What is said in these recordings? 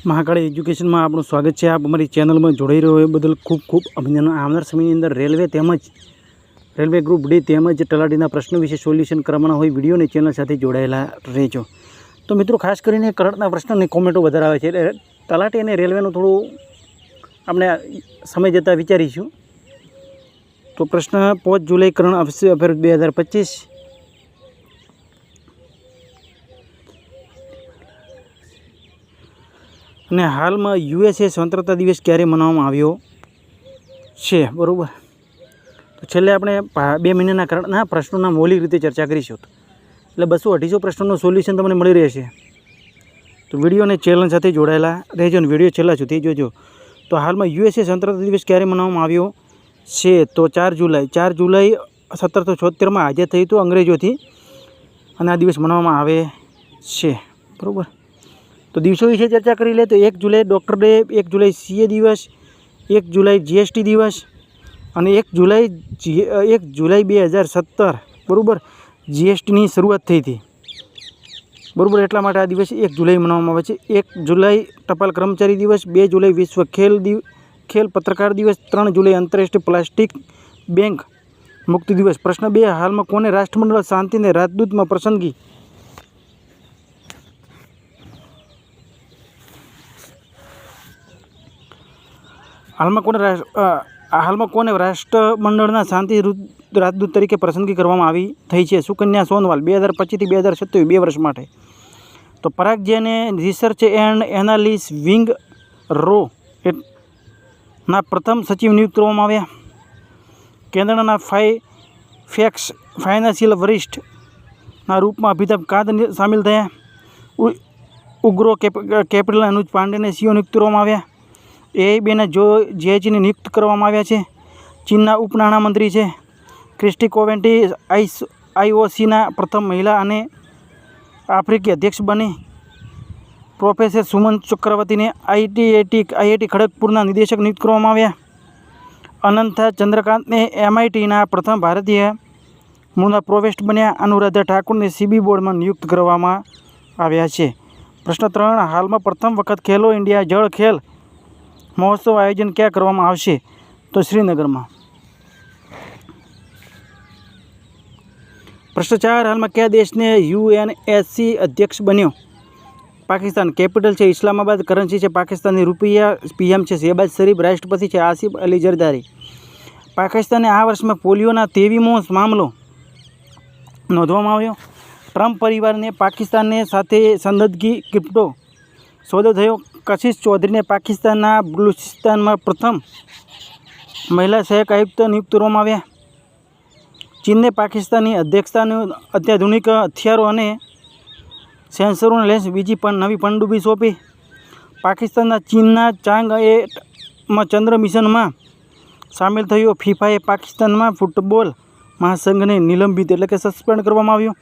મહાકાળી એજ્યુકેશનમાં આપણું સ્વાગત છે। આપ અમારી ચેનલમાં જોડાઈ રહ્યો એ બદલ ખૂબ ખૂબ અભિનંદન। આવનાર સમયની અંદર રેલવે ગ્રુપ ડી તેમજ તલાટીના પ્રશ્નો વિશે સોલ્યુશન કરવાના હોય વિડીયોને ચેનલ સાથે જોડાયેલા રહેજો। તો મિત્રો, ખાસ કરીને કરંટના પ્રશ્નોની કોમેન્ટો વધારે આવે છે એટલે તલાટી અને રેલવેનું થોડું આપણે સમય જતાં વિચારીશું। તો પ્રશ્ન 5 જુલાઈ કરણ અફેર 2025। અને હાલમાં યુએસએ સ્વતંત્રતા દિવસ ક્યારે મનાવવામાં આવ્યો છે, બરાબર? તો છેલ્લે આપણે 2 મહિનાના કરંટના પ્રશ્નોના મૌલિક રીતે ચર્ચા કરીશું। એટલે 200-250 પ્રશ્નોનું સોલ્યુશન તમને મળી રહેશે। તો વિડીયોને ચેનલ સાથે જોડાયેલા રહેજો અને વિડીયો છેલ્લા સુધી જોજો। તો હાલમાં યુએસએ સ્વતંત્રતા દિવસ ક્યારે મનાવવામાં આવ્યો છે? તો 4 જુલાઈ 1776માં આઝાદ થયું હતું અંગ્રેજોથી, અને આ દિવસ મનાવવામાં આવે છે, બરાબર? તો દિવસો વિશે ચર્ચા કરી લે તો 1 જુલાઈ ડૉક્ટર ડે, 1 જુલાઈ સીએ દિવસ, 1 જુલાઈ જીએસટી દિવસ અને 1 જુલાઈ 2017, બરાબર, જીએસટીની શરૂઆત થઈ હતી, બરાબર? એટલા માટે આ દિવસ 1 જુલાઈ મનાવવામાં આવે છે। 1 જુલાઈ ટપાલ કર્મચારી દિવસ, 2 જુલાઈ વિશ્વ ખેલ પત્રકાર દિવસ, 3 જુલાઈ આંતરરાષ્ટ્રીય પ્લાસ્ટિક બેંક મુક્તિ દિવસ। પ્રશ્ન 2, હાલમાં કોને રાષ્ટ્રમંડળ શાંતિ અને રાજદૂતમાં પસંદગી? હાલમાં કોને રાષ્ટ્રમંડળના શાંતિ રાજદૂત તરીકે પસંદગી કરવામાં આવી થઈ છે? સુકન્યા સોનવાલ, 2025 થી 2027, 2 વર્ષ માટે। તો પરાગ જૈને રિસર્ચ એન્ડ એનાલિસ વિંગ રો ના પ્રથમ સચિવ નિયુક્ત કરવામાં આવ્યા। કેન્દ્રના ફાઇનાન્શિયલ વરિષ્ઠના રૂપમાં અમિતાભ કાંત સામેલ થયા। ઉગ્રો કેપિટલના અનુજ પાંડેને સીઓ નિયુક્ત કરવામાં આવ્યા। એઆઈબીના જેચને નિયુક્ત કરવામાં આવ્યા છે। ચીનના ઉપનાણામંત્રી છે ક્રિસ્ટી કોવેન્ટી આઈઓસીના પ્રથમ મહિલા અને આફ્રિકી અધ્યક્ષ બની। પ્રોફેસર સુમન ચક્રવર્તીને આઈઆઈટી ખડગપુરના નિદેશક નિયુક્ત કરવામાં આવ્યા। અનંતા ચંદ્રકાંતને એમઆઈટીના પ્રથમ ભારતીય મૂળના પ્રોફેસર બન્યા। અનુરાધા ઠાકુરને સીબી બોર્ડમાં નિયુક્ત કરવામાં આવ્યા છે। પ્રશ્ન 3, હાલમાં પ્રથમ વખત ખેલો ઇન્ડિયા જળ ખેલ મહોત્સવ આયોજન ક્યાં કરવામાં આવશે? તો શ્રીનગરમાં। પ્રશ્ન 4, હાલમાં કયા દેશને યુએનએસસી અધ્યક્ષ બન્યો? પાકિસ્તાન। કેપિટલ છે ઇસ્લામાબાદ, કરન્સી છે પાકિસ્તાની રૂપિયા, પીએમ છે શેહબાઝ શરીફ, રાષ્ટ્રપતિ છે આસિફ અલી ઝરદારી। પાકિસ્તાને આ વર્ષમાં પોલિયોના 23મો મામલો નોંધવામાં આવ્યો। ટ્રમ્પ પરિવારને પાકિસ્તાનને સાથે સંદર્ભ ક્રિપ્ટો સોદો થયો। કશિશ ચૌધરીને પાકિસ્તાનના બલુચિસ્તાનમાં પ્રથમ મહિલા સહાયક આયુક્ત નિયુક્ત કરવામાં આવ્યા। ચીનને પાકિસ્તાનની અધ્યક્ષતાનું અત્યાધુનિક હથિયારો અને સેન્સરોને લઈને બીજી નવી પનડુબ્બી સોંપી। પાકિસ્તાનના ચીનના ચાંગએમાં ચંદ્ર મિશનમાં સામેલ થયો। ફિફાએ પાકિસ્તાનમાં ફૂટબોલ મહાસંઘને નિલંબિત એટલે કે સસ્પેન્ડ કરવામાં આવ્યો।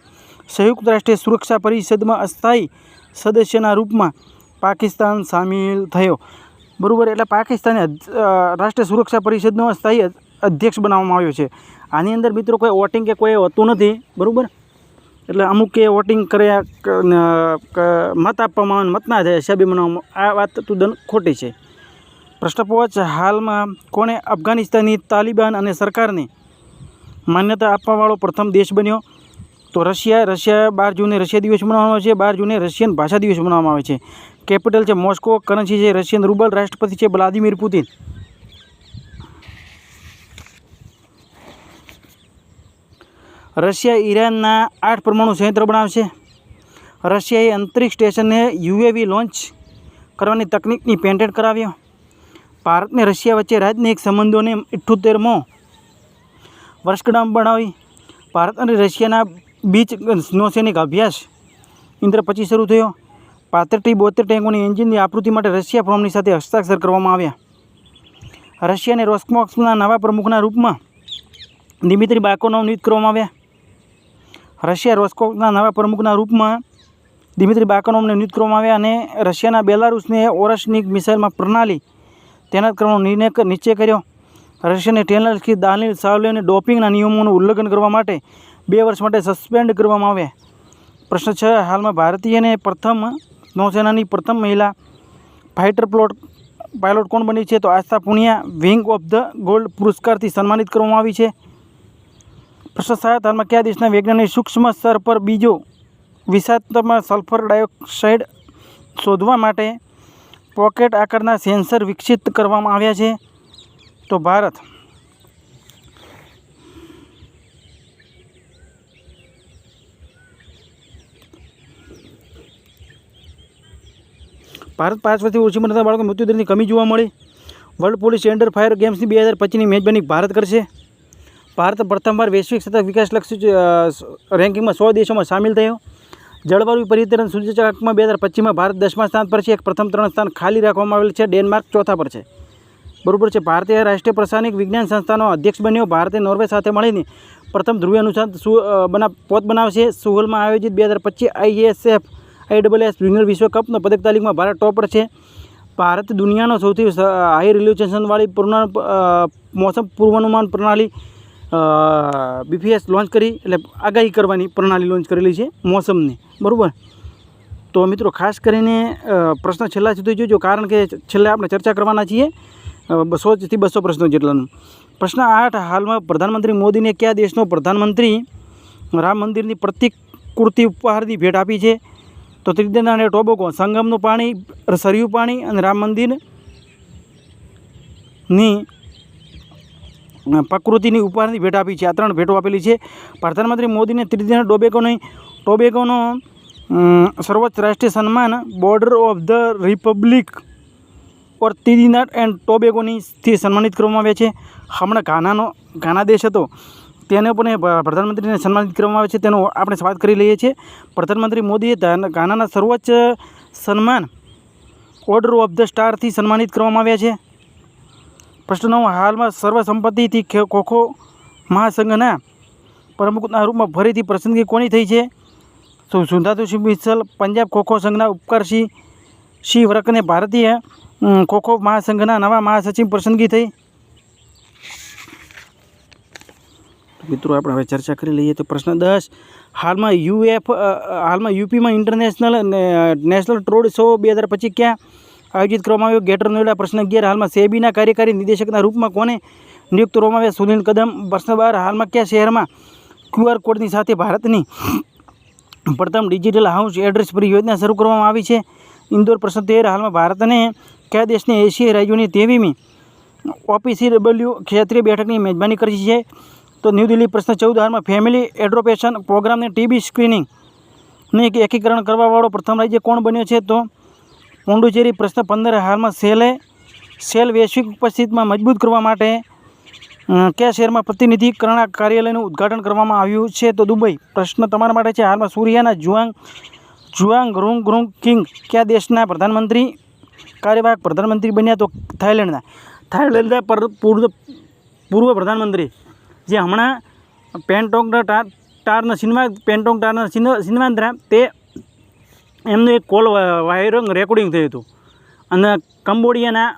સંયુક્ત રાષ્ટ્રીય સુરક્ષા પરિષદમાં અસ્થાયી સદસ્યના રૂપમાં પાકિસ્તાન સામેલ થયો, બરાબર? એટલે પાકિસ્તાને રાષ્ટ્રીય સુરક્ષા પરિષદનો અસ્થાયી અધ્યક્ષ બનાવવામાં આવ્યો છે। આની અંદર મિત્રો કોઈ વોટિંગ કે કોઈ હોતું નથી, બરાબર? એટલે અમુકે વોટિંગ કર્યા, મત આપવામાં આવે, મત ના થાય, હિસાબે બનાવવામાં, આ વાત તદ્દન ખોટી છે। પ્રશ્ન 5, હાલમાં કોણે અફઘાનિસ્તાનની તાલિબાન અને સરકારને માન્યતા આપવાવાળો પ્રથમ દેશ બન્યો? તો રશિયા। 12 જૂને રશિયા દિવસ મનાવવામાં આવે છે। 12 જૂને રશિયન ભાષા દિવસ મનાવવામાં આવે છે। કેપિટલ છે મોસ્કો, કરન્સી છે રશિયન રૂબલ, રાષ્ટ્રપતિ છે વ્લાદિમીર પુતિન। રશિયા ઈરાનના 8 પરમાણુ સંયંત્ર બનાવશે। રશિયાએ અંતરિક્ષ સ્ટેશનને યુએવી લોન્ચ કરવાની તકનિકની પેટન્ટ કરાવ્યો। ભારત અને રશિયા વચ્ચે રાજનૈતિક સંબંધોને 78મો વર્ષગાંઠ બનાવી। ભારત અને રશિયાના બીચ નૌસૈનિક અભ્યાસ ઇન્દ્ર-25 શરૂ થયો। 35-72 ટેન્કોની એન્જિનની આपूर्ति માટે રશિયા ફોર્મની સાથે હસ્તાક્ષર કરવામાં આવ્યા। રશિયાને રોસ્કોમોસ્કના નવા પ્રમુખના રૂપમાં દિમિત્રી બાકોનોવ નિયુક્ત કરવામાં આવ્યા। રશિયા રોસ્કોમોસ્કના નવા પ્રમુખના રૂપમાં દિમિત્રી બાકોનોવને નિયુક્ત કરવામાં આવ્યા અને રશિયાના બેલારુસને ઓરસનિક મિસાઇલમાં પ્રણાલી તૈનાત કરવાનો નિશ્ચય કર્યો। રશિયાને ટેલનસ્કી દાનિલ સાવલેવને ડોપિંગના નિયમોનું ઉલ્લંઘન કરવા માટે 2 વર્ષ માટે સસ્પેન્ડ કરવામાં આવ્યા। પ્રશ્ન 6, હાલમાં ભારતીયને પ્રથમ નૌસેનાની પ્રથમ મહિલા ફાઇટર પાયલોટ કોણ બની છે? તો Astha Punia wing of the gold પુરસ્કારથી સન્માનિત કરવામાં આવી છે. પ્રશ્ન 7, હાલમાં કયા દેશના વૈજ્ઞાનિક સૂક્ષ્મ સ્તર પર બીજો વિષાક્તમાં સલ્ફર ડાયોક્સાઇડ શોધવા માટે પોકેટ આકારના સેન્સર વિકસિત કરવામાં આવ્યા છે? તો ભારત. ભારત 5 વર્ષથી ઓછી ઉંમરના બાળકો મૃત્યુદરની કમી જોવા મળી. વર્લ્ડ પોલીસ અંડર ફાયર ગેમ્સની 2025ની મેજબાની ભારત કરશે. ભારત પ્રથમવાર વૈશ્વિક સતત વિકાસલક્ષી રેન્કિંગમાં 100 દેશોમાં સામેલ થયો. જળવાયુ પરિવર્તન સૂચકાંકમાં 2025માં ભારત 10મા સ્થાન પર છે. એક પ્રથમ 3 સ્થાન ખાલી રાખવામાં આવેલ છે. ડેનમાર્ક 4થા પર છે. બરાબર છે. ભારતીય રાષ્ટ્રીય પ્રસાનિક વિજ્ઞાન સંસ્થાનો અધ્યક્ષ બન્યો. ભારતે નોર્વે સાથે મળીને પ્રથમ ધ્રુવીય અનુસંધાન પોત બનાવશે. સુહલમાં આયોજિત 2025 ISS જુનિયર વિશ્વકપનો પદક તાલીમમાં ભારત ટોપ પર છે. ભારત દુનિયાનો સૌથી હાઈ રિઝોલ્યુશનવાળી મોસમ પૂર્વાનુમાન પ્રણાલી BPS લોન્ચ કરી, એટલે આગાહી કરવાની પ્રણાલી લોન્ચ કરેલી છે મોસમની. બરાબર. તો મિત્રો ખાસ કરીને પ્રશ્ન છેલ્લા સુધી જોજો, કારણ કે છેલ્લે આપણે ચર્ચા કરવાના છીએ 100 થી 200 પ્રશ્નો જેટલાનું. પ્રશ્ન 8, હાલમાં પ્રધાનમંત્રી મોદીને કયા દેશનો પ્રધાનમંત્રી રામ મંદિરની પ્રતિકૃતિ ઉપહારની ભેટ આપી છે? તો ત્રિનિદાદ અને ટોબેગો સંગમનું પાણી, સરયુ પાણી અને રામ મંદિરની પ્રકૃતિની ઉપહારની ભેટ આપી છે. આ 3 ભેટો આપેલી છે. પ્રધાનમંત્રી મોદીને ત્રિનિદાદ ટોબેગોનો સર્વોચ્ચ રાષ્ટ્રીય સન્માન order of the republic of Trinidad and ટોબેગોથી સન્માનિત કરવામાં આવ્યા છે. હમણાં ઘાના દેશ હતો તેને પણ પ્રધાનમંત્રીને સન્માનિત કરવામાં આવે છે. તેનો આપણે વાત કરી લઈએ છીએ. પ્રધાનમંત્રી મોદીએ ઘાનાના સર્વોચ્ચ સન્માન ઓર્ડર ઓફ ધ સ્ટારથી સન્માનિત કરવામાં આવ્યા છે. પ્રશ્ન 9, હાલમાં સર્વસંમતિથી ખોખો મહાસંઘના પ્રમુખના રૂપમાં ફરીથી પસંદગી કોની થઈ છે? તો સુધાંશુ મિત્તલ પંજાબ ખોખો સંઘના ઉપકારસિંહ વર્કને ભારતીય ખોખો મહાસંઘના નવા મહાસચિવ પસંદગી થઈ. મિત્રો આપણે હવે ચર્ચા કરી લઈએ. તો પ્રશ્ન 10, હાલમાં યુપીમાં નેશનલ રોડ શો 2025 ક્યાં આયોજિત કરવામાં આવ્યો? ગ્રેટર નોઈડા. પ્રશ્ન 11, હાલમાં સેબીના કાર્યકારી નિદેશકના રૂપમાં કોને નિયુક્ત કરવામાં આવ્યા? સુનિલ કદમ. પ્રશ્ન 12, હાલમાં કયા શહેરમાં QR કોડની સાથે ભારતની પ્રથમ ડિજિટલ હાઉસ એડ્રેસ ફ્રી યોજના શરૂ કરવામાં આવી છે? ઇન્દોર. પ્રશ્ન 13, હાલમાં ભારતને કયા દેશની એશિયાઈ રાજ્યોની 23મી OPCW ક્ષેત્રીય બેઠકની મેજબાની કરી છે? તો ન્યૂ દિલ્હી. પ્રશ્ન 14, હાલમાં ફેમિલી એડ્રોપેશન પ્રોગ્રામને TB સ્ક્રીનિંગનું એકીકરણ કરવાવાળો પ્રથમ રાજ્ય કોણ બન્યો છે? તો પોંડુચેરી. પ્રશ્ન 15, હાલમાં સેલ વૈશ્વિક ઉપસ્થિતિમાં મજબૂત કરવા માટે કયા શહેરમાં પ્રતિનિધિકરણ કાર્યાલયનું ઉદ્ઘાટન કરવામાં આવ્યું છે? તો દુબઈ. પ્રશ્ન તમારા માટે છે, હાલમાં સૂર્યાના જુઆંગ રૂંગ કિંગ કયા દેશના કાર્યવાહક પ્રધાનમંત્રી બન્યા? તો થાઈલેન્ડના પૂર્વ પ્રધાનમંત્રી જે હમણાં પેન્ટોંગ ટારના સિન્વાન્દ્રા તે એમનું એક કોલ વાયરંગ રેકોર્ડિંગ થયું હતું અને કંબોડિયાના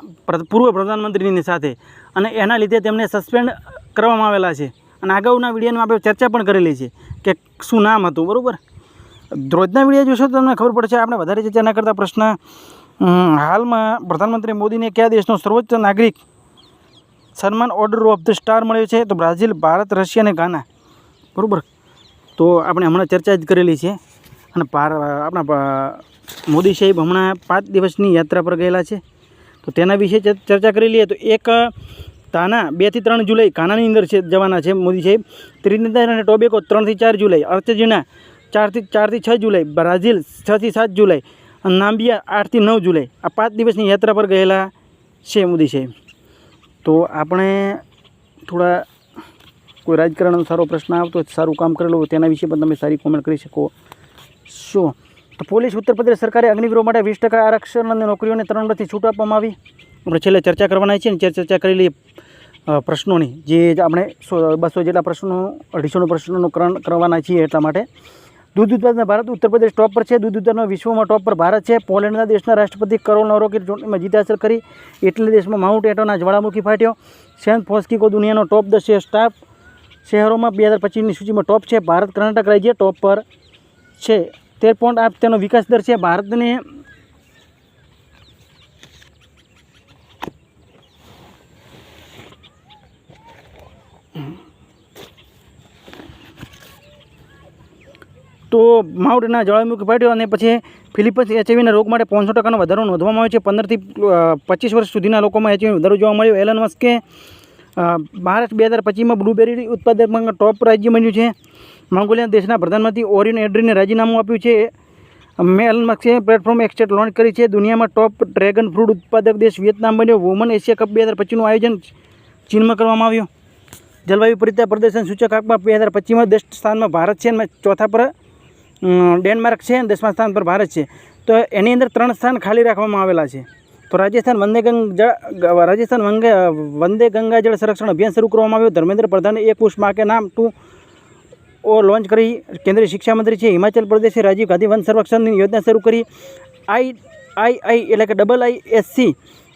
પૂર્વ પ્રધાનમંત્રીની સાથે, અને એના લીધે તેમને સસ્પેન્ડ કરવામાં આવેલા છે. અને અગાઉના વિડીયોમાં આપણે ચર્ચા પણ કરેલી છે કે શું નામ હતું. બરાબર. રોજના વિડીયો જોશો તો તમને ખબર પડશે. આપણે વધારે ચર્ચા ન કરતા પ્રશ્ન, હાલમાં પ્રધાનમંત્રી મોદીને કયા દેશનો સર્વોચ્ચ નાગરિક સન્માન ઓર્ડર ઓફ ધ સ્ટાર મળ્યો છે? તો બ્રાઝિલ, ભારત, રશિયા અને ઘાના. બરાબર. તો આપણે હમણાં ચર્ચા જ કરેલી છે. અને આપણા મોદી સાહેબ હમણાં 5 દિવસની યાત્રા પર ગયેલા છે, તો તેના વિશે ચર્ચા કરી લઈએ. તો એક ઘાના 2 થી 3 જુલાઈ ઘાનાની અંદર જવાના છે મોદી સાહેબ. ત્રિનિદાદ અને ટોબેગો 3 થી 4 જુલાઈ, અર્જેન્ટિના 4 થી 6 જુલાઈ, બ્રાઝિલ 6 થી 7 જુલાઈ અને નામ્બિયા 8 થી 9 જુલાઈ. આ 5 દિવસની યાત્રા પર ગયેલા છે મોદી સાહેબ. તો આપણે થોડા કોઈ રાજકારણનો સારો પ્રશ્ન આવતો હોય, સારું કામ કરેલું હોય, તેના વિશે પણ તમે સારી કોમેન્ટ કરી શકો છો. તો પોલીસ ઉત્તર પ્રદેશ સરકારે અગ્નિવીરો માટે 20% આરક્ષણ અને નોકરીઓને 3 વર્ષથી છૂટ આપવામાં આવી. આપણે છેલ્લે ચર્ચા કરવાના છીએ ને ચર્ચા કરી લઈએ પ્રશ્નોની, જે આપણે 200 જેટલા પ્રશ્નો 250 પ્રશ્નોનું કરવાના છીએ. એટલા માટે દૂધ ઉત્પાદન ભારત ઉત્તર પ્રદેશ ટોપ પર છે. દૂધ ઉત્પાદન વિશ્વમાં ટોપ પર ભારત છે. પોલેન્ડના દેશના રાષ્ટ્રપતિ કરોલ નોરોકી ચૂંટણીમાં જીત હાંસલ કરી. ઇટલી દેશમાં માઉન્ટ એટોના જ્વાળામુખી ફાટ્યો. સેન્ટ ફ્રાન્સિસ્કો દુનિયાનો ટોપ 10 સ્ટાફ શહેરોમાં 2025ની સૂચિમાં ટોપ છે. ભારત કર્ણાટક રાજ્ય ટોપ પર છે. 13.8 તેનો વિકાસ દર છે. ભારતને તો માઉન્ટના જ્વાળામુખી ફાટ્યો અને પછી ફિલિપીન્સ એચઆઈવીના રોગ માટે 500% વધારો નોંધવામાં આવ્યો છે. 15 થી 25 વર્ષ સુધીના લોકોમાં એચઆઈવી વધારો જોવા મળ્યો. એલન મસ્કે મહારાષ્ટ્ર 2025માં બ્લુબેરી ઉત્પાદકમાં ટોપ રાજ્ય બન્યું છે. મંગોલિયા દેશના પ્રધાનમંત્રી ઓરિન એડ્રીને રાજીનામું આપ્યું છે. એલન મસ્કે પ્લેટફોર્મ એક્સચેન્જ લોન્ચ કરી છે. દુનિયામાં ટોપ ડ્રેગન ફ્રૂટ ઉત્પાદક દેશ વિયેતનામ બન્યો. વુમન એશિયા કપ 2025નું આયોજન ચીનમાં કરવામાં આવ્યું. જલવાયુ પરિવર્તન પ્રદર્શન સૂચકાંકમાં 2025માં 10 સ્થાનમાં ભારત છે અને ચોથા પર ડેનમાર્ક છે, 10મા સ્થાન પર ભારત છે. તો એની અંદર 3 સ્થાન ખાલી રાખવામાં આવેલા છે. તો રાજસ્થાન વંદે ગંગા જળ સંરક્ષણ અભિયાન શરૂ કરવામાં આવ્યું. ધર્મેન્દ્ર પ્રધાને એક પુષ્પ માં કે નામ 2 લોન્ચ કરી. કેન્દ્રીય શિક્ષા મંત્રી છે. હિમાચલ પ્રદેશે રાજીવ ગાંધી વન સંરક્ષણની યોજના શરૂ કરી. આઈ એટલે કે IISC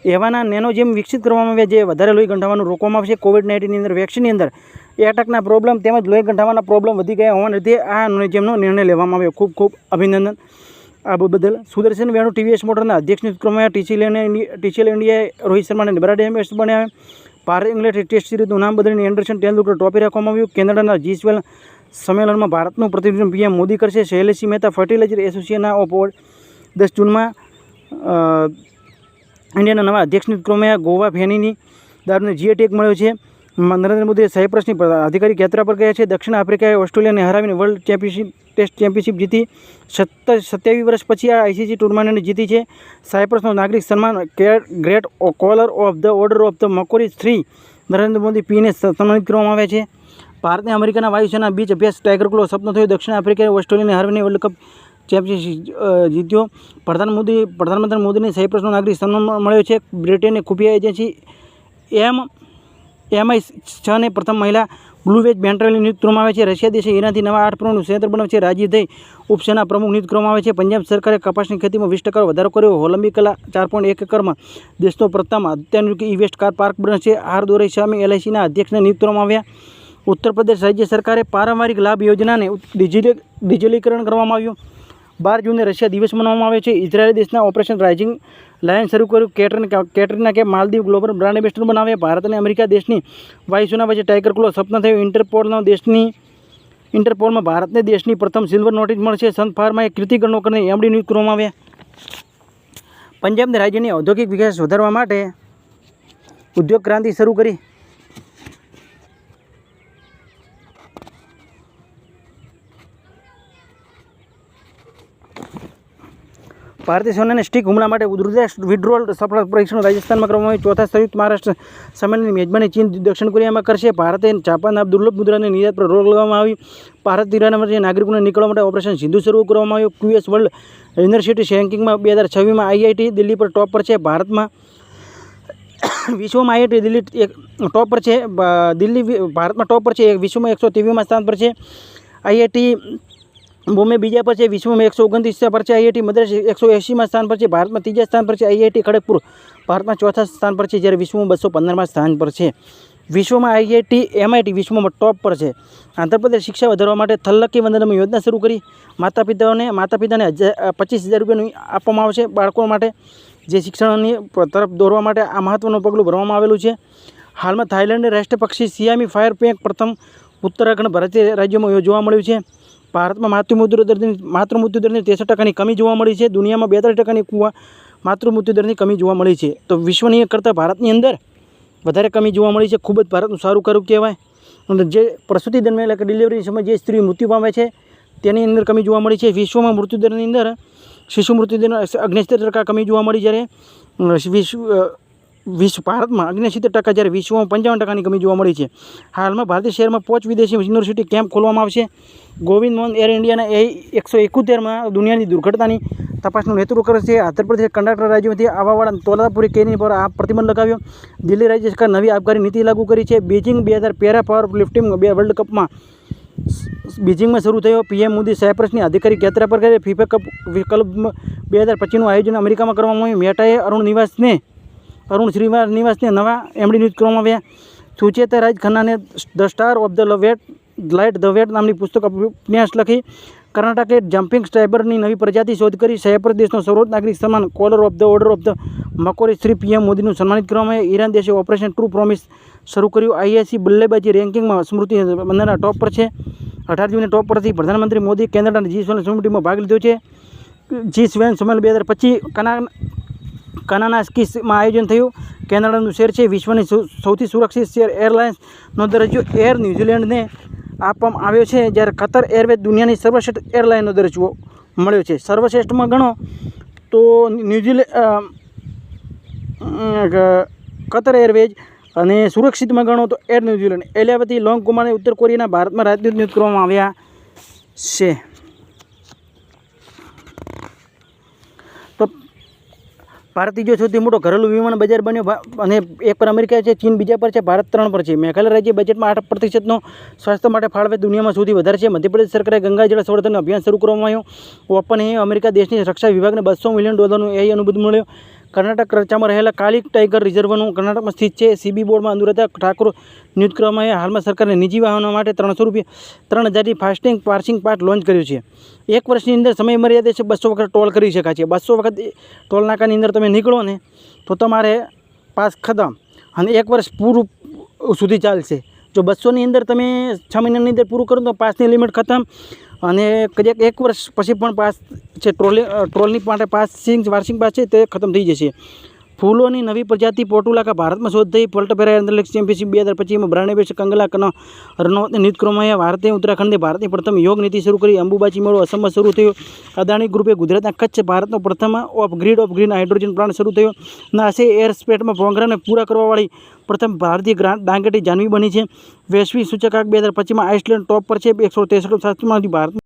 એવાના નેનોજેમ વિકસિત કરવામાં આવ્યા જે વધારે લોહી ગંઠાવાનું રોકવામાં આવશે. કોવિડ-19ની અંદર વેક્સિનની અંદર એટકના પ્રોબ્લેમ તેમજ લોહી ગંઠાવાના પ્રોબ્લેમ વધી ગયા હોવાને લીધે આ નેનોજેમનો નિર્ણય લેવામાં આવ્યો. ખૂબ ખૂબ અભિનંદન આ બદલ. સુદર્શન વેણુ TVS મોટરના અધ્યક્ષ નિયુક્ત કરવામાં આવ્યા. TCL ઇન્ડિયાએ રોહિત શર્માને બ્રાન્ડ એમ્બેસેડર બનાવ્યા. ભારત ઇંગ્લેન્ડ ટેસ્ટ સિરીઝનું નામ બદલીને એન્ડરસન તેંડુલકર ટ્રોફી રાખવામાં આવ્યું. કેનેડાના G12 સંમેલનમાં ભારતનું પ્રતિનિધિત્વ PM મોદી કરશે. શૈલેષી મહેતા ફર્ટિલાઇઝર એસોસિએશન ઓફ 10 જૂનમાં ઇન્ડિયાના નવા અધ્યક્ષ નિયુક્ત કરવામાં આવ્યા. ગોવા ફેનીની દારૂને GI ટેગ મળ્યો છે. નરેન્દ્ર મોદીએ સાયપ્રસની આધિકારિક યાત્રા પર ગયા છે. દક્ષિણ આફ્રિકાએ ઓસ્ટ્રેલિયાને હરાવીને વર્લ્ડ ટેસ્ટ ચેમ્પિયનશિપ જીતી. 27 વર્ષ પછી આ ICC ટુર્નામેન્ટ જીતી છે. સાયપ્રસનો નાગરિક સન્માન great collar of the order of the મકોરી 3 નરેન્દ્ર મોદી Pને સન્માનિત કરવામાં આવ્યા છે. ભારતને અમેરિકાના વાયુસેના બીચ અભ્યાસ ટાઈગર ક્લો સપનો થયો. દક્ષિણ આફ્રિકાએ ઓસ્ટ્રેલિયાને હરાવીને વર્લ્ડ કપ ચેમ્પિયનશિપ જીત્યો. પ્રધાનમંત્રી મોદીને સાયપ્રસનો નાગરિક સન્માન મળ્યો છે. બ્રિટનની ખુફિયા એજન્સી MI6ને પ્રથમ મહિલા બ્લુ વેજ બેન્ટરને નિયુક્ત કરવામાં આવે છે. રશિયા દેશે ઈરાનથી નવા 8 પ્રમુખ સંયંત્ર બનાવશે. રાજીવ દઈ ઉપસેના પ્રમુખ નિયુક્ત કરવામાં આવે છે. પંજાબ સરકારે કપાસની ખેતીમાં 20% વધારો કર્યો. હોલંબી કલા 4.1 એકરમાં દેશનો પ્રથમ અત્યાધુનિક ઇવેસ્ટ કાર પાર્ક બનશે. દોરાઈ સ્વામી LICના અધ્યક્ષને નિયુક્ત કરવામાં આવ્યા. ઉત્તર પ્રદેશ રાજ્ય સરકારે પારંપરિક લાભ યોજનાને ડિજિટલીકરણ કરવામાં આવ્યું. 12 જૂને રશિયા દિવસ મનાવવામાં આવે છે. ઇઝરાયેલ દેશના ઓપરેશન રાઇઝિંગ લાયન શરૂ કર્યું. કેટરીના કે માલદીવ ગ્લોબલ બ્રાન્ડ એમ્બેસેડર બનાવ્યા. ભારત અને અમેરિકા દેશની વાયુસેના વચ્ચે ટાઈગર ક્લો સપના થયું. ઇન્ટરપોલમાં ભારતને દેશની પ્રથમ સિલ્વર નોટિસ મળશે. સંત ફાર્માએ કીર્તિ ગણોકરને MD નિયુક્ત કરવામાં આવ્યા. પંજાબને રાજ્યની ઔદ્યોગિક વિકાસ વધારવા માટે ઉદ્યોગ ક્રાંતિ શરૂ કરી. ભારતીય સેનાને સ્ટીક હુમલા માટે રુદ્રાસ્ત્ર વિડ્રોલ સફળ પરીક્ષણ રાજસ્થાનમાં કરવામાં આવ્યું. ચોથા સંયુક્ત મહારાષ્ટ્ર સંમેલનની મેજબાની ચીન દક્ષિણ કોરિયામાં કરશે. ભારતે જાપાનના દુર્લભ મુદ્રાની નિર્યાત પર રોક લગાવવામાં આવી. ભારત ઈરાન વચ્ચે નાગરિકોને નીકળવા માટે ઓપરેશન સિંધુ શરૂ કરવામાં આવ્યું. QS વર્લ્ડ યુનિવર્સિટી રેન્કિંગમાં 2026માં IIT દિલ્હી પર ટોપ પર છે. વિશ્વમાં IIT દિલ્હી ટોપ પર છે. ભારતમાં ટોપ પર છે. વિશ્વમાં 123માં સ્થાન પર છે. IIT બોમ્બે બીજા પર છે. વિશ્વમાં 129 પર છે. IIT મદ્રાસ 180માં સ્થાન પર છે. ભારતમાં ત્રીજા સ્થાન પર છે. IIT ખડગપુર ભારતમાં ચોથા સ્થાન પર છે, જ્યારે વિશ્વમાં 215માં સ્થાન પર છે. વિશ્વમાં MIT વિશ્વમાં ટોપ પર છે. આંધ્રપ્રદેશ શિક્ષા વધારવા માટે થલ્લકી વંદનમ યોજના શરૂ કરી. માતા પિતાને 25,000 રૂપિયાનું આપવામાં આવશે બાળકો માટે, જે શિક્ષણની તરફ દોરવા માટે આ મહત્વનું પગલું ભરવામાં આવેલું છે. હાલમાં થાઇલેન્ડના રાષ્ટ્રીય પક્ષી સિયામી ફાયર પેંક પ્રથમ ઉત્તરાખંડ ભારતીય રાજ્યોમાં જોવા મળ્યું છે. ભારતમાં માતૃમૃત્યુ દરની 63%ની કમી જોવા મળી છે. દુનિયામાં 42% માતૃમૃત્યુ દરની કમી જોવા મળી છે. તો વિશ્વની કરતાં ભારતની અંદર વધારે કમી જોવા મળી છે. ખૂબ જ ભારતનું સારું કર્યું કહેવાય. અને જે પ્રસૂતિ દરમિયાન એટલે કે ડિલિવરી સમયે જે સ્ત્રી મૃત્યુ પામે છે તેની અંદર કમી જોવા મળી છે. વિશ્વમાં મૃત્યુદરની અંદર શિશુ મૃત્યુદર 69% કમી જોવા મળી, જ્યારે ભારતમાં 69%, જ્યારે વિશ્વમાં 55%ની કમી જોવા મળી છે. હાલમાં ભારતીય શહેરમાં 5 વિદેશી યુનિવર્સિટી કેમ્પ ખોલવામાં આવશે. ગોવિંદ મોહન એર ઇન્ડિયાના 171માં દુનિયાની દુર્ઘટનાની તપાસનું નેતૃત્વ કરશે. આંધ્રપ્રદેશ કર્ણાટક રાજ્યોમાંથી આવવાવાળા તોલાપુરી કેની પર આ પ્રતિબંધ લગાવ્યો. દિલ્હી રાજ્ય સરકાર નવી આબકારી નીતિ લાગુ કરી છે. Beijing 2000 para power lifting world કપમાં બીજિંગમાં શરૂ થયો. PM મોદી સાયપ્રસની આધિકારિક યાત્રા પર ગયા. FIFA કપ 2025નું આયોજન અમેરિકામાં કરવામાં આવ્યું. મેટાએ અરુણ શ્રીવાસ્તવને નવા MD નિયુક્ત કરવામાં આવ્યા. સુચેતા રાજ ખન્નાને the star of the light the wet નામની પુસ્તક ઉપન્યાસ લખી. કર્ણાટકે જમ્પિંગ સ્ટાઇબરની નવી પ્રજાતિ શોધ કરી. સાયપ્રસ દેશનો સર્વોચ્ચ નાગરિક સન્માન collar of the order of the મકોરી 3 PM મોદીનું સન્માનિત કરવામાં આવ્યું. ઈરાન દેશે ઓપરેશન ટ્રુ પ્રોમિસ શરૂ કર્યું. IIC બલ્લેબાજી રેન્કિંગમાં સ્મૃતિ મંદના ટોપ પર છે. 18 જૂને ટોપ પરથી પ્રધાનમંત્રી મોદી કેનેડા અને G7 સમિટમાં ભાગ લીધો છે. G7 સંમેલન 2025 કાનાનાસ્કીમાં આયોજન થયું. કેનેડાનું શેર છે વિશ્વની સૌથી સુરક્ષિત શેર એરલાઇન્સનો દરજ્જો એર ન્યૂઝીલેન્ડને આપવામાં આવ્યો છે, જ્યારે કતર એરવેઝ દુનિયાની સર્વશ્રેષ્ઠ એરલાઇનનો દરજ્જો મળ્યો છે. સર્વશ્રેષ્ઠમાં ગણો તો કતર એરવેઝ અને સુરક્ષિતમાં ગણો તો એર ન્યૂઝીલેન્ડ. એલિયાવતી લોંગ કુમારને ઉત્તર કોરિયાના ભારતમાં રાજદૂત નિયુક્ત કરવામાં આવ્યા છે. તો ભારત ત્રીજો સૌથી મોટો ઘરેલું વિમાન બજાર બન્યો અને 1 પર અમેરિકા છે, ચીન બીજા પર છે, ભારત 3 પર છે. મેઘાલય રાજ્ય બજેટમાં 8% સ્વાસ્થ્ય માટે ફાળવે દુનિયામાં સૌથી વધારે છે. મધ્યપ્રદેશ સરકારે ગંગા જળ સંવર્ધન અભિયાન શરૂ કરવામાં આવ્યું. ઓપન એ અમેરિકા દેશની રક્ષા વિભાગને $200 મિલિયન એ અનુબંધ મળ્યો. કર્ણાટક રચામાં રહેલા કાલી ટાઈગર રિઝર્વનું કર્ણાટકમાં સ્થિત છે. CB બોર્ડમાં અનુરાધા ઠાકુર નિયુક્ત કરવામાં આવ્યા. હાલમાં સરકારે નિજી વાહનો માટે ₹3,000ની ફાસ્ટેગ પાર્સિંગ પાસ લોન્ચ કર્યું છે. 1 વર્ષની અંદર સમય મર્યાદા છે 200 વખત ટોલ કરી શકાય છે. 200 વખત ટોલ નાકાની અંદર તમે નીકળો ને તો તમારે પાસ ખતમ અને 1 વર્ષ પૂરું સુધી ચાલશે. જો 200ની અંદર તમે 6 મહિનાની અંદર પૂરું કરો તો પાસની લિમિટ ખતમ અને કદાચ 1 વર્ષ પછી પણ પાસ છે ટ્રોલની માટે વાર્ષિક પાસ છે તે ખતમ થઈ જશે. ફૂલોની નવી પ્રજાતિ પોર્ટુલાકા ભારતમાં શોધ થઈ. પલટફેરા અંતરિક્ષ ચેમ્પિયનશિપ 2025માં બ્રાન્ડ એમ્બેસેડર કંગલા રનૌતને નિયુક્ત કરવામાં આવ્યા. ભારતે ઉત્તરાખંડે ભારતની પ્રથમ યોગ નીતિ શરૂ કરી. અંબુબાચી મેળો અસમમાં શરૂ થયો. અદાણી ગ્રુપે ગુજરાતના કચ્છ ભારતનો પ્રથમ ઓફ ગ્રીન હાઇડ્રોજન પ્લાન્ટ શરૂ થયો. નાસે એરસ્પેસમાં પ્રોગ્રામને પૂરા કરવાવાળી પ્રથમ ભારતીય ડાંગેટી જાનવી બની છે. વૈશ્વિક સૂચકાંક 2025માં આઇસલેન્ડ ટોપ પર છે. 163 ભારતમાં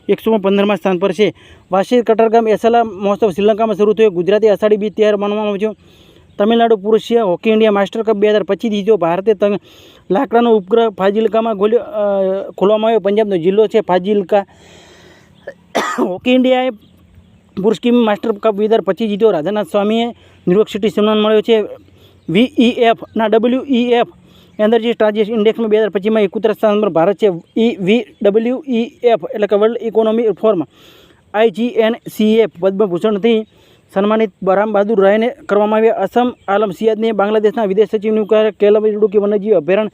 115માં સ્થાન પર છે. વાર્ષિક કટારગામ એસાલા મહોત્સવ શ્રીલંકામાં શરૂ થયો. ગુજરાતે અષાઢી બીજ તહેવાર માનવામાં આવ્યો. તમિલનાડુ પુરુષ હોકી ઇન્ડિયા માસ્ટર કપ 2025 જીત્યો. ભારતે લાકડાનો ઉપગ્રહ ફાજિલકામાં ખોલવામાં આવ્યો. પંજાબનો જિલ્લો છે ફાજિલકા. હોકી ઇન્ડિયાએ પુરુષ ટીમ માસ્ટર કપ 2025 જીત્યો. રાધાનાથ સ્વામીએ ન્યુયોર્ક સિટી સન્માન મળ્યો છે. VEFના WEF એનર્જી સ્ટાર્જેસ ઇન્ડેક્સમાં 2025માં 71 સ્થાન પર ભારત છે. WEF એટલે કે વર્લ્ડ ઇકોનોમી ફોરમ IGNCA પદ્મભૂષણથી સન્માનિત બરામ બહાદુર રાયને કરવામાં આવ્યા. અસમ આલમ સિયાદને બાંગ્લાદેશના વિદેશ સચિવનું કેરળ ઇડુકી વન્યજીવ અભયારણ્ય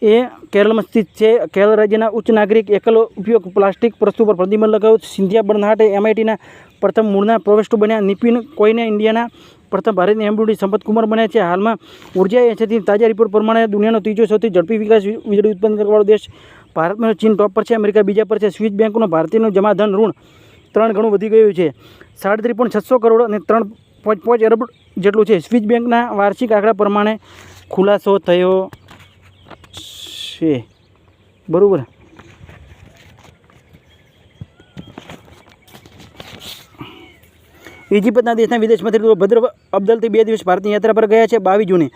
એ કેરળમાં સ્થિત છે. કેરળ રાજ્યના ઉચ્ચ નાગરિક એકલ ઉપયોગ પ્લાસ્ટિક વસ્તુ પર પ્રતિબંધ લગાવ્યો. સિંધિયા બર્નહાટે MITના પ્રથમ મૂળના પ્રોફેસર બન્યા. નિપિન કોઈને ઇન્ડિયાના પ્રથમ ભારતીય MBD સંપતકુમાર બન્યા છે. હાલમાં ઉર્જા એજન્સીની તાજા રિપોર્ટ પ્રમાણે દુનિયાનો ત્રીજો સૌથી ઝડપી વિકાસ વીજળી ઉત્પન્ન કરવાવાળો દેશ ભારતમાં ચીન ટોપ પર છે. અમેરિકા બીજા પર છે. સ્વિસ બેંકનું ભારતીયનું જમાધન ઋણ 3 ગણું વધી ગયું છે. 37.600 કરોડ અને 3.5 અરબ જેટલું છે. સ્વિસ બેંકના વાર્ષિક આંકડા પ્રમાણે ખુલાસો થયો છે. બરાબર. ઇજિપ્તના દેશના વિદેશ મંત્રી ભદ્ર અબ્દલથી 2 દિવસ ભારતની યાત્રા પર ગયા છે. 22 જૂને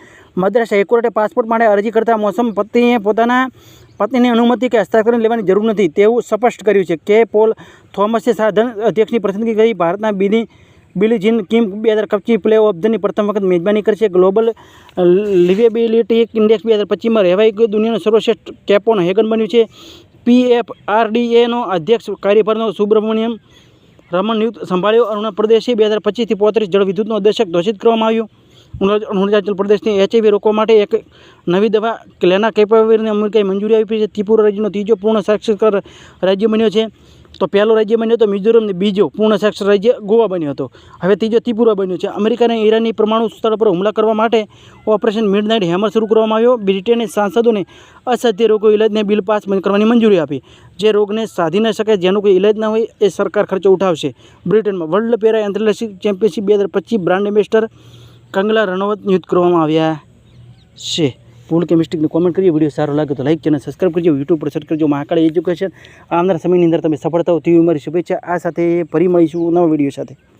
મદ્રાસ હાઈકોર્ટે પાસપોર્ટ માટે અરજી કરતા મોસમ પત્નીએ પોતાના પત્નીની અનુમતિ કે હસ્તાક્ષર લેવાની જરૂર નથી તેવું સ્પષ્ટ કર્યું છે. કે પોલ થોમસે સાધન અધ્યક્ષની પસંદગી કરી. ભારતના બિલી જીન કિમ 2025 પ્લે ઓફ ધની પ્રથમ વખત મેજબાની કરશે. ગ્લોબલ લિવેબિલિટી ઇન્ડેક્સ 2025માં રહેવાઈ ગયું. દુનિયાનું સર્વશ્રેષ્ઠ કેપોન હેગન બન્યું છે. PFRDAનો અધ્યક્ષ કાર્યભારનો સુબ્રમણ્યમ રમણ નિયુક્ત સંભાળ્યો. અરુણાચલ પ્રદેશે 2025થી 35 જળ વિદ્યુતનો દશક ઘોષિત કરવામાં આવ્યું. અરુણાચલ પ્રદેશને HIV રોકવા માટે એક નવી દવા લેના કેપાવીરને અમેરિકાએ મંજૂરી આપી છે. ત્રિપુરા રાજ્યનો ત્રીજો પૂર્ણ સાક્ષર રાજ્ય બન્યો છે. તો પહેલો રાજ્ય બન્યો હતો મિઝોરમ ને બીજો પૂર્ણ સાક્ષર રાજ્ય ગોવા બન્યો હતો. હવે ત્રીજો ત્રિપુરા બન્યો છે. અમેરિકાને ઈરાનની પરમાણુ સ્થળ પર હુમલા કરવા માટે ઓપરેશન મિડનાઇટ હેમર શરૂ કરવામાં આવ્યો. બ્રિટને સાંસદોને અસાધ્ય રોગો ઇલાજને બિલ પાસ કરવાની મંજૂરી આપી. જે રોગને સાધી ન શકે, જેનો કોઈ ઇલાજ ના હોય એ સરકાર ખર્ચો ઉઠાવશે. બ્રિટનમાં world para athletics championship 2025 brand ambassador Kangana Ranaut નિયુક્ત કરવામાં આવ્યા છે. ભૂલ કે મિસ્ટેકને કોમેન્ટ કરીએ. વિડીયો સારો લાગે તો લાઈક ચેનલ સબસ્ક્રાઈબ કરજો. યુટ્યુબ પર સર્ચ કરજો મહાકાળી એજ્યુકેશન. આવનારા સમયની અંદર તમે સફળતા થયું મારી શુભેચ્છા. આ સાથે ફરી મળીશું નવા વિડીયો સાથે.